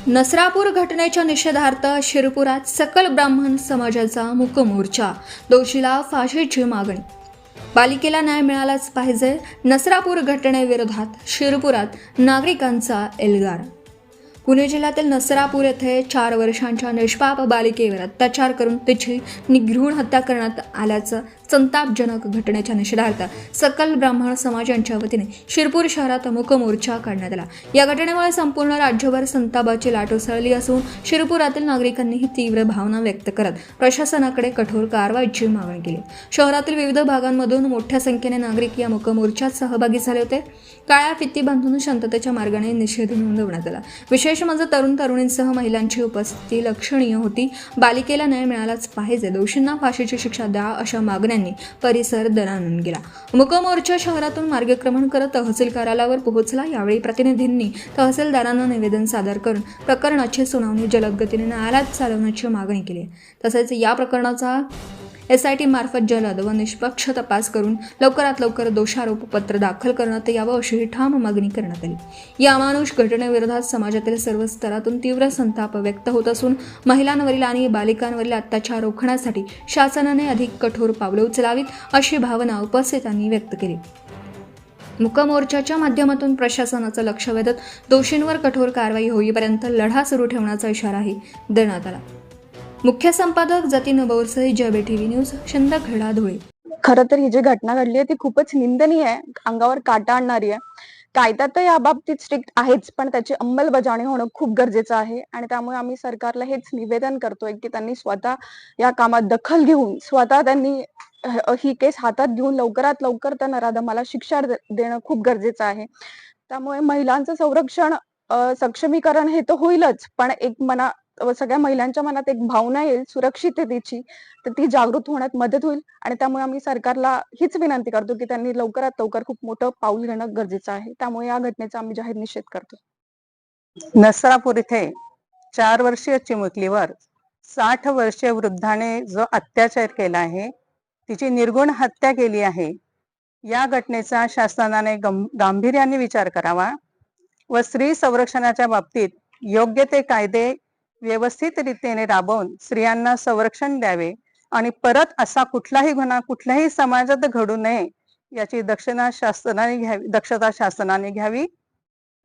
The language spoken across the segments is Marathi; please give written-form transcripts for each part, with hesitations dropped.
नसरापूर घटनेच्या निषेधार्थ शिरपुरात सकल ब्राह्मण समाजाचा मूक मोर्चा, दोषीला फाशीची मागणी. बालिकेला न्याय मिळालाच पाहिजे. नसरापूर घटनेविरोधात शिरपुरात नागरिकांचा एल्गार. पुणे जिल्ह्यातील नसरापूर येथे 4 वर्षांच्या निष्पाप बालिकेवर अत्याचार करून तिची निर्घृण हत्या करण्यात आल्याचं संतापजनक घटनेच्या निषेधार्थ सकल ब्राह्मण समाज यांच्या वतीने शिरपूर शहरात मूक मोर्चा काढण्यात आला. या घटनेमुळे संपूर्ण राज्यभर संतापाची लाट उसळली असून शिरपुरातील नागरिकांनीही तीव्र भावना व्यक्त करत प्रशासनाकडे कठोर कारवाईची मागणी केली. शहरातील विविध भागांमधून मोठ्या संख्येने नागरिक या मूक मोर्चात सहभागी झाले होते. काळ्या फिती बांधून शांततेच्या मार्गाने निषेध नोंदवण्यात आला. विशेष म्हणजे तरुण तरुणींसह महिलांची उपस्थिती लक्षणीय होती. बालिकेला न्याय मिळालाच पाहिजे, दोषींना फाशीची शिक्षा द्या अशा मागण्यांनी परिसर दणाणून गेला. मूक मोर्चा शहरातून मार्गक्रमण करत तहसील कार्यालयावर पोहोचला. यावेळी प्रतिनिधींनी तहसीलदारांना निवेदन सादर करून प्रकरणाची सुनावणी जलद गतीने न्यायालयात चालवण्याची मागणी केली. तसेच या प्रकरणाचा SIT मार्फत जलद व निष्पक्ष तपास करून लवकरात लवकर दोषारोप पत्र दाखल करण्यात यावं अशी ठाम मागणी करण्यात आली. या अमानुष घटनेविरोधात समाजातील सर्व स्तरातून तीव्र संताप व्यक्त होत असून महिलांवरील आणि बालिकांवरील अत्याचार रोखण्यासाठी शासनाने अधिक कठोर पावले उचलावीत अशी भावना उपस्थितांनी व्यक्त केली. मूक मोर्चाच्या माध्यमातून प्रशासनाचं लक्ष वेधत दोषींवर कठोर कारवाई होईपर्यंत लढा सुरू ठेवण्याचा इशाराही देण्यात आला. मुख्य संपादक Jatin Borse, JB TV news, Shindkheda, Dhule. खरं तर ही जी घटना घडली आहे ती खूपच निंदनीय आहे, अंगावर काटा आणणारी आहे. कायदा तर या बाबतीत स्ट्रिक्ट आहेच, पण त्याची अंमलबजावणी होणं खूप गरजेचं आहे. आणि त्यामुळे आम्ही सरकारला हेच निवेदन करतोय की त्यांनी स्वतः या कामात दखल घेऊन स्वतः त्यांनी ही केस हातात घेऊन लवकरात लवकर त्या नराधमाला शिक्षा देणं खूप गरजेचं आहे. त्यामुळे महिलांचं संरक्षण, सक्षमीकरण हे तर होईलच, पण एक सगळ्या महिलांच्या मनात एक भावना येईल सुरक्षिततेची, तर ती जागृत होण्यात मदत होईल. आणि त्यामुळे आम्ही सरकारला हीच विनंती करतो की त्यांनी लवकरात लवकर खूप मोठं पाऊल घेणं गरजेचं आहे. त्यामुळे या घटनेचा आम्ही जाहीर निषेध करतो. नसरापूर इथे 4 वर्षीय चिमुकलीवर 60 वर्षीय वृद्धाने जो अत्याचार केला आहे, तिची निर्गुण हत्या केली आहे, या घटनेचा शासनाने गांभीर्याने विचार करावा व स्त्री संरक्षणाच्या बाबतीत योग्य ते कायदे व्यवस्थित रीतीने राबवून स्त्रियांना संरक्षण द्यावे आणि परत असा कुठलाही गुन्हा कुठल्याही समाजात घडू नये याची दक्षता शासनाने घ्यावी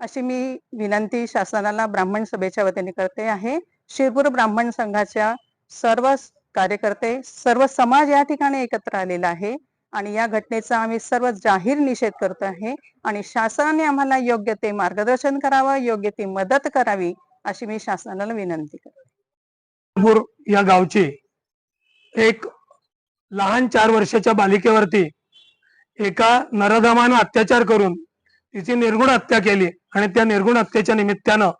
अशी मी विनंती शासनाला ब्राह्मण सभेच्या वतीने करते आहे. शिरपूर ब्राह्मण संघाच्या सर्व कार्यकर्ते, सर्व समाज या ठिकाणी एकत्र आलेला आहे आणि या घटनेचा आम्ही सर्व जाहीर निषेध करतो आहे आणि शासनाने आम्हाला योग्य ते मार्गदर्शन करावं, योग्य ती मदत करावी अशी मी शासनाला विनंती करते. या गावची एक लहान 4 वर्षाच्या बालिकेवरती एका नराधमानं अत्याचार करून तिची निर्गुण हत्या केली आणि त्या निर्गुण हत्येच्या निमित्तानं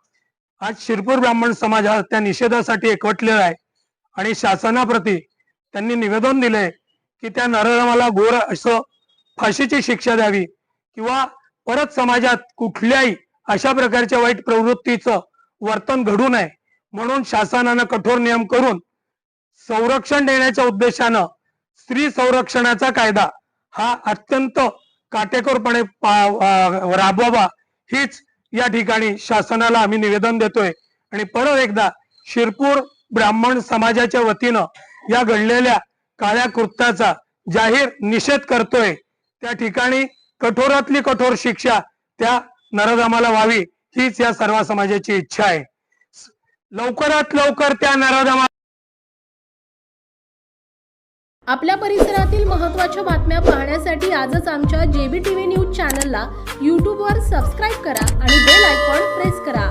आज शिरपूर ब्राह्मण समाज हा त्या निषेधासाठी एकवटलेला आहे आणि शासनाप्रती त्यांनी निवेदन दिलंय की त्या नराधमाला घोर असं फाशीची शिक्षा द्यावी किंवा परत समाजात कुठल्याही अशा प्रकारच्या वाईट प्रवृत्तीचं वर्तन घडू नये म्हणून शासनानं कठोर नियम करून संरक्षण देण्याच्या उद्देशानं स्त्री संरक्षणाचा कायदा हा अत्यंत काटेकोरपणे राबवावा हीच या ठिकाणी शासनाला आम्ही निवेदन देतोय. आणि परत एकदा शिरपूर ब्राह्मण समाजाच्या वतीनं या घडलेल्या काळ्या कृत्याचा जाहीर निषेध करतोय. त्या ठिकाणी कठोरातली कठोर शिक्षा त्या नराधमाला व्हावी हीच या सर्व समाजाची इच्छा आहे. लवकरात लवकर त्या नराधमा. आपल्या परिसरातील महत्त्वाच्या बातम्या पाहण्यासाठी आजच आमच्या JB TV न्यूज चॅनलला YouTube वर सबस्क्राईब करा आणि बेल आयकॉन प्रेस करा.